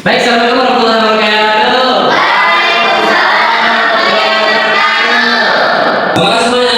Baik, assalamualaikum warahmatullahi wabarakatuh. Bagaimana semuanya?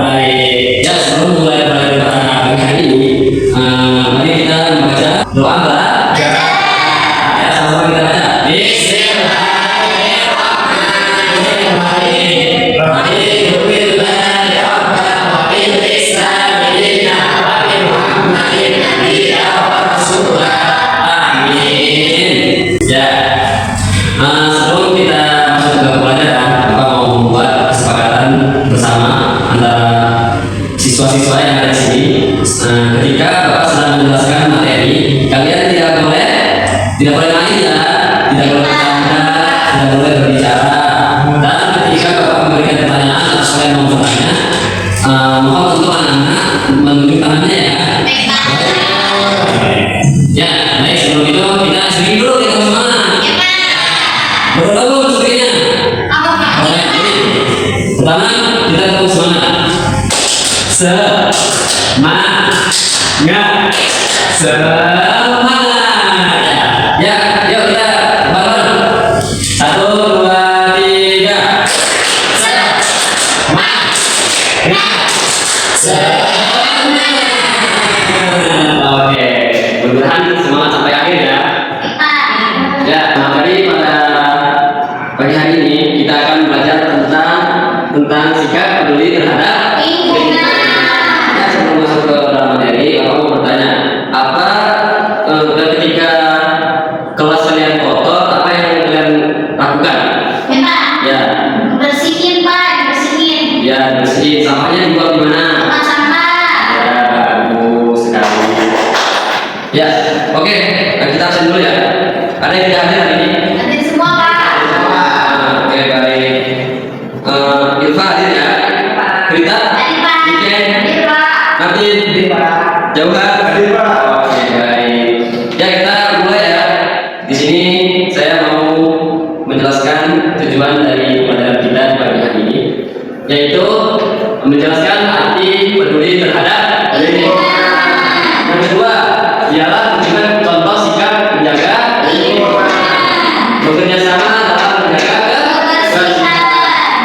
Baik. Ya, sebelum mulai pada pagi hari ini, mari kita membaca doa Mbak. Ya, sama-sama kita baca. Sebelum kita masuk ke pelajaran, Bapak mau membuat kesepakatan bersama antara siswa-siswa yang ada di sini. Ketika Bapak sedang menjelaskan materi, kalian tidak boleh main ya, tidak boleh bercanda, tidak boleh berbicara. Dan ketika Bapak memberikan pertanyaan atau kalian mau bertanya, mohon untuk anak-anak menunjuk tangannya ya. Ya, baik, sebelum itu kita sering dulu kita semangat. Berapa maksudnya? Pertama kita ketemu semangat. Semangat. Ya, yuk kita bareng. 1, 2, 3. Oke, mudah-mudahan semangat sampai akhir ya. Ya, materi pada pagi hari ini kita akan belajar tentang sikap peduli terhadap lingkungan. Ya, sebelum masuk ke dalam materi, aku mau bertanya, apa ketika kelas kalian kotor, apa yang kalian lakukan? Ya, Bersihin Pak, bersihin. ya bersihin. Sampahnya dibuang di mana? Tempat sampah. Ya, bagus sekali. Ya, oke, kita absen dulu ya. Ada yang tidak hadir hari ini? Hadir semua Pak. Oke, baik. Ilva hadir ya? Berita? Hadir Pak. Iken? Hadir Pak. Martin? Jauhan? Hadir, Pak. Oke, baik. Ya, kita mulai ya. Di sini saya mau menjelaskan tujuan dari pelajaran kita di pagi hari ini, yaitu menjelaskan arti peduli terhadap lingkungan. Yang kedua ialah memberikan contoh sikap menjaga lingkungan, bekerja sama dalam menjaga kebersihan,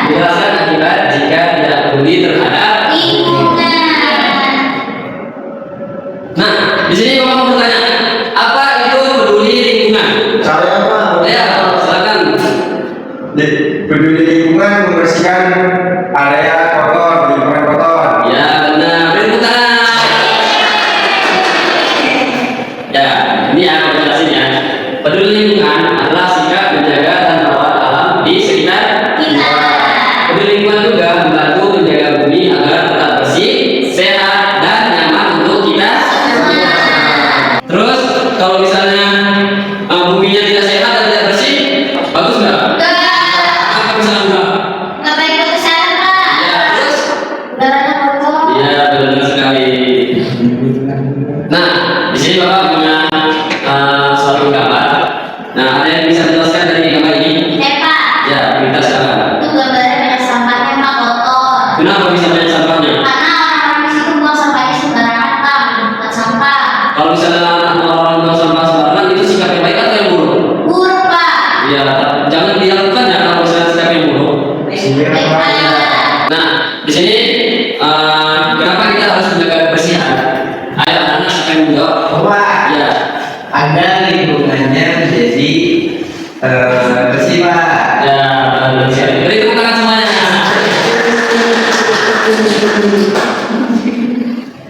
menjelaskan akibat jika tidak peduli terhadap Lingkungan. Nah, di sini Bapak mau bertanya, apa itu peduli lingkungan? Saya Pak. Ya, silakan. Peduli lingkungan membersihkan area kotor, lingkungan kotor. Ya, benar. Beri tepuk tangan. Ya, ini ya aku jelasin ya. Peduli lingkungan adalah sikap menjaga dan merawat alam di sekitar Kita. Peduli lingkungan juga membantu menjaga bumi agar tetap bersih, sehat, dan nyaman untuk kita. Terus kalau misalnya buminya tidak sehat dan tidak bersih, bagus nggak? Apa misalnya enggak? Nggak baik buat kesehatan Pak. Ya, terus? Udaranya kotor. Iya, benar sekali. Nah, di sini Bapak punya suatu gambar. Nah, ada yang bisa menjelaskan dari gambar ini? Pak. Ya, kita silakan. Itu gambarnya banyak sampahnya Pak, kotor. Kenapa bisa banyak sampahnya? Karena orang-orang di situ buang sampahnya sembarangan Pak, bukan sampah. Kalau misalnya orang buang sampah sembarangan, itu sikap yang baik atau yang buruk? Buruk Pak. Ya, jangan dilakukan ya kalau misalnya sikap yang buruk. Baik Pak. Nah, di sini kenapa kita harus menjaga kebersihan? Ayo, anak siapa yang menjawab? Pak, Ya, ada lingkungannya menjadi bersih Pak. ya, benar sekali. Beri tepuk tangan semuanya.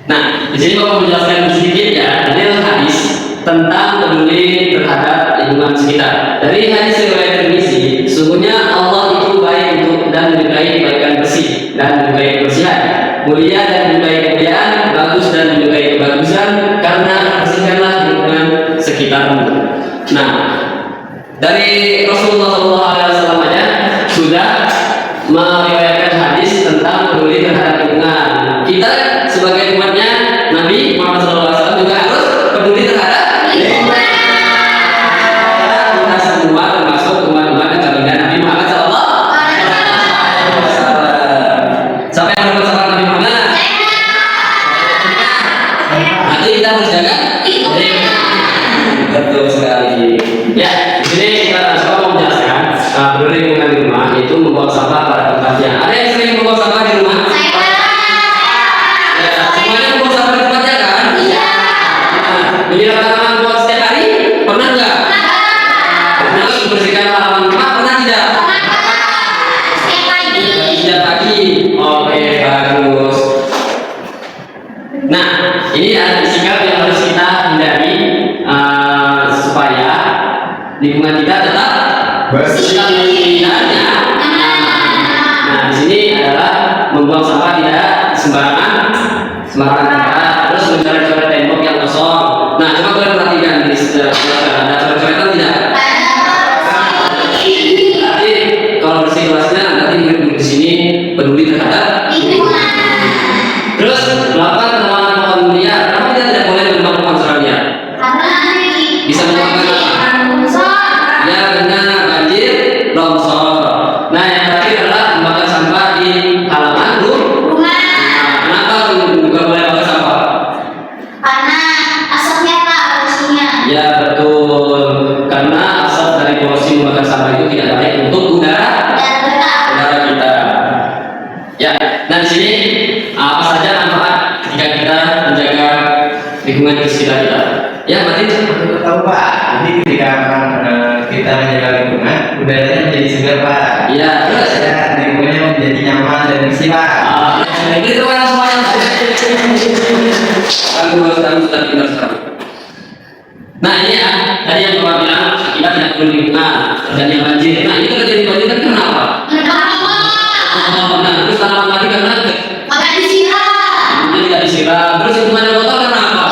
Nah, di sini Bapak menjelaskan sedikit ya dalil hadis tentang peduli terhadap lingkungan sekitar. Dari hadis riwayat Tirmizi, sesungguhnya Allah itu baik untuk dan menyukai kebaikan bersih dan menyukai kebersihan, mulia dan menyukai kemuliaan, bagus dan menyukai kebagusan, karena bersihkanlah lingkungan sekitarmu. Nah, dari Rasulullah SAW aja sudah meriwayatkan hadis tentang peduli terhadap lingkungan. Kita sebagai umatnya Nabi Muhammad SAW juga harus peduli terhadap lingkungan. Kita semua termasuk umat-umat yang baginda Nabi Muhammad SAW. Siapa yang berbuat sama Nabi Muhammad? Saya. berarti kita harus jaga betul sekali. Ya, di sini kita mau menjelaskan peduli lingkungan di rumah itu membuang sampah pada tempatnya. Ada yang sering membuang sampah di rumah? Ya, semuanya membuang sampah di tempatnya kan? Iya. Menyiram tanaman buat setiap hari? Pernah nggak? Pernah membersihkan halaman rumah? Pernah tidak? Setiap pagi. Oke, bagus. Nah, ini ada sikap yang harus kita hindari supaya lingkungan kita tetap Bersih. Nah, di sini adalah membuang sampah tidak sembarangan tempat, terus mencoret-coret tembok yang kosong. Nah, coba kalian perhatikan di sebelah ada coret-coretan tidak? Berarti kalau bersih kelasnya nanti murid-murid di sini peduli terhadap. Terus melakukan penebangan pohon liar. Kenapa kita tidak boleh menebang pohon serangnya? Bisa menyebabkan apa? Ya benar, banjir, longsor. Nah, yang terakhir adalah membakar sampah di halaman rumah. Nah, kenapa juga boleh bakar sampah? Ya betul, karena asap dari polusi membakar sampah itu tidak baik untuk udara kita. Ya, nah di sini apa saja manfaat ketika kita menjaga lingkungan di sekitar kita? Ya, berarti Tahu Pak, jadi ketika kita menjaga lingkungan, udaranya menjadi segar Pak. ya terus Ya, lingkungannya menjadi nyaman dan bersih Pak. itu kan semuanya. Aku sudah pintar sekarang. Nah ini ya, tadi yang Bapak bilang akibat tidak perlu lingkungan terjadinya banjir. Nah itu terjadi banjir kan kenapa? Nah terus tanaman mati karena tidak disiram. Terus lingkungan yang kotor kenapa?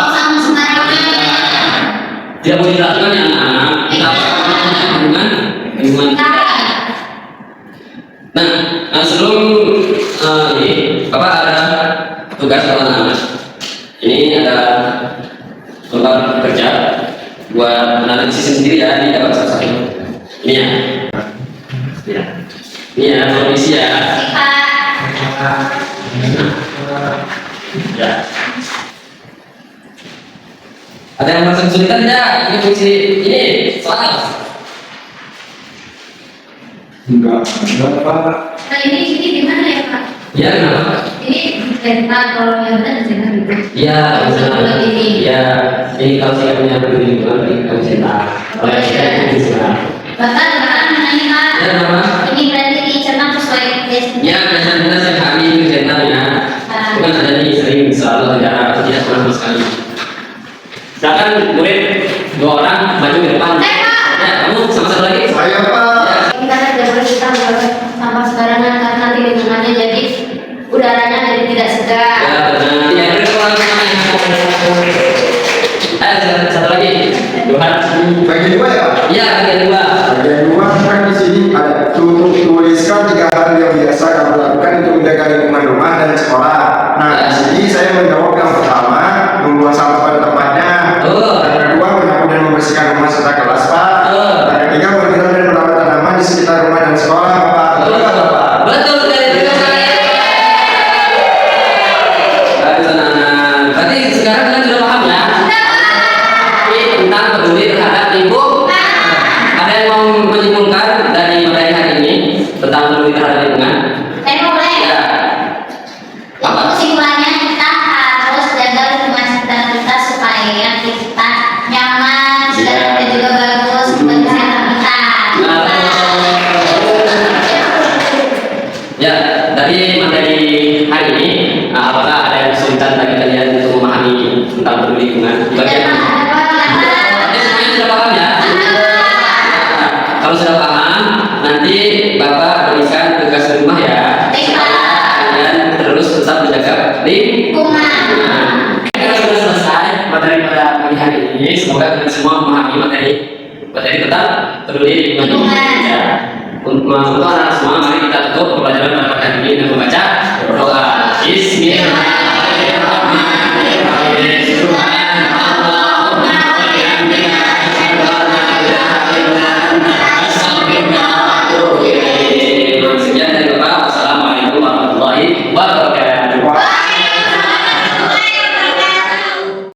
Tidak boleh dilakukan ya anak-anak. Kita lingkungan kita. Nah sebelum ini Bapak ada tugas buat anak-anak. Ini ada tempat kerja buat analisis sendiri ya, ini dapat satu-satu. Ini ya. Ini ya, kondisi ya. Ya. Ada yang merasa kesulitan tidak? Ini fungsi ini soal. Enggak, Pak. Ini gimana ya Pak? Ya kenapa? Ini cerita kalau yang ada cerita gitu. Ya, Sebelum ini. ya, ini kalau saya punya peduli lingkungan, ini kamu cerita. Kalau saya punya cerita. Bahkan menanya Pak. Ya kenapa? Ini berarti dicerna sesuai biasanya. Ya, biasanya kita setiap hari ini ceritanya. Bukan ada nih sering selalu ada tidak pernah sama sekali. Silakan murid 2 orang maju ke depan. Ya, kamu sama satu lagi. Saya Pak. Kita tidak boleh kita membuang sampah sembarangan karena nanti lingkungannya jadi udaranya jadi tidak segar. Ya, benar. Ya, murid orang semuanya. Satu lagi. Tuhan. Bagian 2 ya Pak? Ya, bagian 2. Bagian 2 kan di sini ada tuliskan 3 hal yang biasa kamu lakukan untuk menjaga lingkungan rumah dan sekolah. Nah, di sini saya menjawab yang pertama, membuang sampah pada tempatnya. Yang kedua, menyapu dan membersihkan rumah serta kelas, Pak. Yang ketiga, menyiram dan merawat tanaman di sekitar rumah dan sekolah, Pak. Betul nggak, Pak? Betul sekali. Bagus anak-anak. Berarti sekarang kalian sudah paham ya? Tentang peduli terhadap lingkungan. Ada yang mau menyimpulkan dari materi hari ini tentang peduli terhadap lingkungan? Saya mau boleh. Ya. Jadi kesimpulannya kita harus jaga lingkungan sekitar kita supaya kita nyaman, segar dan juga bagus bagi kesehatan kita. Ya, dari materi hari ini, apakah ada yang kesulitan bagi kalian untuk memahami tentang peduli lingkungan? Bagian semuanya sudah paham ya? Kalau sudah paham, nanti Bapak berikan tugas rumah ya. Dan terus tetap menjaga lingkungan. Kita sudah selesai materi pada pagi hari ini. Semoga kalian semua memahami materi tentang peduli lingkungan. Ya. Untuk anak semua, mari kita tutup pembelajaran pada pagi hari ini dengan membaca doa. Bismillah.